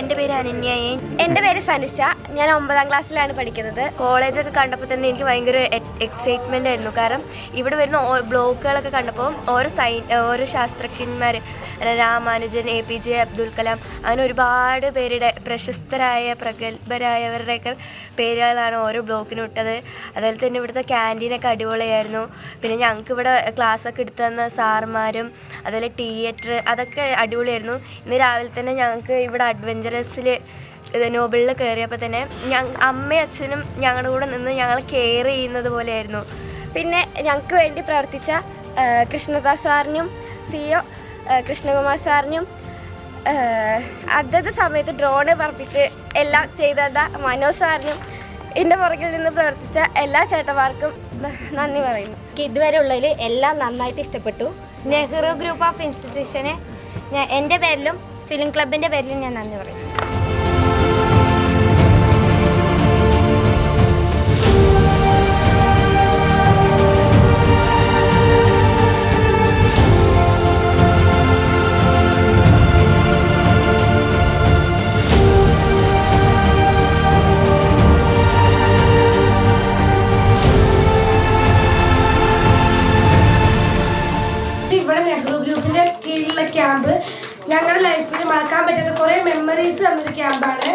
എൻ്റെ പേര് അനന്യ. എൻ്റെ പേര് സനുഷ. ഞാൻ 9ാം ക്ലാസ്സിലാണ് പഠിക്കുന്നത്. കോളേജൊക്കെ കണ്ടപ്പോൾ തന്നെ എനിക്ക് ഭയങ്കര എക്സൈറ്റ്മെൻ്റ് ആയിരുന്നു. കാരണം ഇവിടെ വരുന്ന ബ്ലോക്കുകളൊക്കെ കണ്ടപ്പോൾ ഓരോ ശാസ്ത്രജ്ഞന്മാർ, രാമാനുജൻ, APJ അബ്ദുൽ കലാം, അങ്ങനെ ഒരുപാട് പേരുടെ പ്രശസ്തരായ പ്രഗത്ഭരായവരുടെയൊക്കെ പേരുകളാണ് ഓരോ ബ്ലോക്കിനും ഇട്ടത്. അതുപോലെ തന്നെ ഇവിടുത്തെ ക്യാൻറ്റീനൊക്കെ അടിപൊളിയായിരുന്നു. പിന്നെ ഞങ്ങൾക്ക് ഇവിടെ ക്ലാസ്സൊക്കെ എടുത്തു തന്ന സാറുമാരും അതുപോലെ തിയേറ്റർ അതൊക്കെ അടിപൊളിയായിരുന്നു. ഇന്ന് രാവിലെ തന്നെ ഞങ്ങൾക്ക് ഇവിടെ അഡ്വഞ്ചറസിൽ നോബിളിൽ കയറിയപ്പോൾ തന്നെ അമ്മയും അച്ഛനും ഞങ്ങളുടെ കൂടെ നിന്ന് ഞങ്ങൾ കെയർ ചെയ്യുന്നത് പോലെയായിരുന്നു. പിന്നെ ഞങ്ങൾക്ക് വേണ്ടി പ്രവർത്തിച്ച കൃഷ്ണദാസ് സാറിനും CEO കൃഷ്ണകുമാർ സാറിനും അതത് സമയത്ത് ഡ്രോണ് പറപ്പിച്ച് എല്ലാം ചെയ്ത മനോജ് സാറിനും ഇതിൻ്റെ പുറകിൽ നിന്ന് പ്രവർത്തിച്ച എല്ലാ ചേട്ടന്മാർക്കും നന്ദി പറയുന്നു. ഇതുവരെ ഉള്ളതിൽ എല്ലാം നന്നായിട്ട് ഇഷ്ടപ്പെട്ടു. നെഹ്റു ഗ്രൂപ്പ് ഓഫ് ഇൻസ്റ്റിറ്റ്യൂഷന് എൻ്റെ പേരിലും ഫിലിം ക്ലബിൻ്റെ പേരിലും ഞാൻ നന്ദി പറയുന്നു. ക്യാമ്പ് ഞങ്ങളുടെ ലൈഫിൽ മറക്കാൻ പറ്റാത്ത കുറേ മെമ്മറീസ് തന്നൊരു ക്യാമ്പാണ്.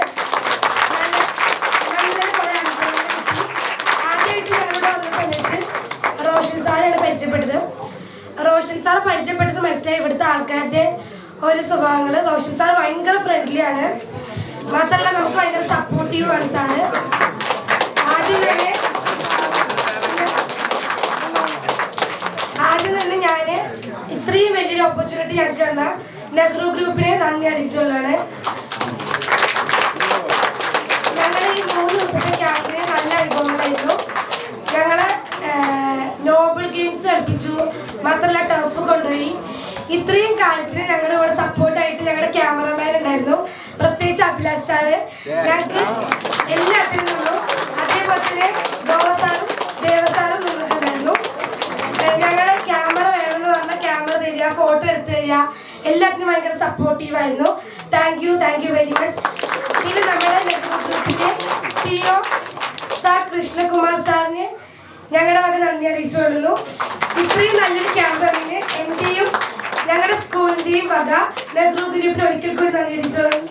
ആദ്യമായിട്ട് ഞങ്ങളുടെ വന്ന സമയത്ത് റോഷൻ സാറാണ് പരിചയപ്പെട്ടത്. റോഷൻ സാർ പരിചയപ്പെട്ടത് മനസ്സിലായി ഇവിടുത്തെ ആൾക്കാരുടെ ഓരോ സ്വഭാവങ്ങൾ. റോഷൻ സാർ ഭയങ്കര ഫ്രണ്ട്ലിയാണ്, മാത്രമല്ല നമുക്ക് ഭയങ്കര സപ്പോർട്ടീവാണ് സാറ്. ആദ്യം തന്നെ ഞാൻ ഇത്രയും വലിയൊരു ഓപ്പർച്യൂണിറ്റി ഞങ്ങൾക്ക് തന്ന നെഹ്റു ഗ്രൂപ്പിനെ നന്ദി അറിയിച്ചുകൊണ്ടാണ്. ഞങ്ങൾ ഈ 3 ദിവസത്തെ ക്യാമ്പിന് നല്ല അനുഭവങ്ങളായിരുന്നു. ഞങ്ങൾ നോബിൾ ഗെയിംസ് കളിപ്പിച്ചു, മാത്രമല്ല ടർഫ് കൊണ്ടുപോയി. ഇത്രയും കാര്യത്തിന് ഞങ്ങളുടെ കൂടെ സപ്പോർട്ടായിട്ട് ഞങ്ങളുടെ ക്യാമറമാൻ ഉണ്ടായിരുന്നു, പ്രത്യേകിച്ച് അഭിലാഷ് സാറ്. ഞങ്ങൾക്ക് എല്ലാത്തിനും നിന്നു. അതേപോലെ തന്നെ ഗോവസാറും ദേവസാറും നിന്നിട്ടുണ്ടായിരുന്നു. ഞങ്ങളുടെ ക്യാമറ വേണമെന്ന് പറഞ്ഞാൽ ക്യാമറ തരിക, ഫോട്ടോ എടുത്ത് തരിക, എല്ലാത്തിനും ഭയങ്കര സപ്പോർട്ടീവായിരുന്നു. Thank you very much. പിന്നെ നമ്മുടെ നെഹ്റു ഗ്രൂപ്പിൻ്റെ CEO സാർ കൃഷ്ണകുമാർ സാറിന് ഞങ്ങളുടെ വക നന്ദി അറിയിച്ചുകൊള്ളുന്നു. ഇത്രയും നല്ലൊരു ക്യാമ്പയിന് എൻ്റെയും ഞങ്ങളുടെ സ്കൂളിൻ്റെയും വക നെഹ്റു ഗ്രൂപ്പിന് ഒരിക്കൽ കൂടി നന്ദി അറിയിച്ചുകൊള്ളുന്നു.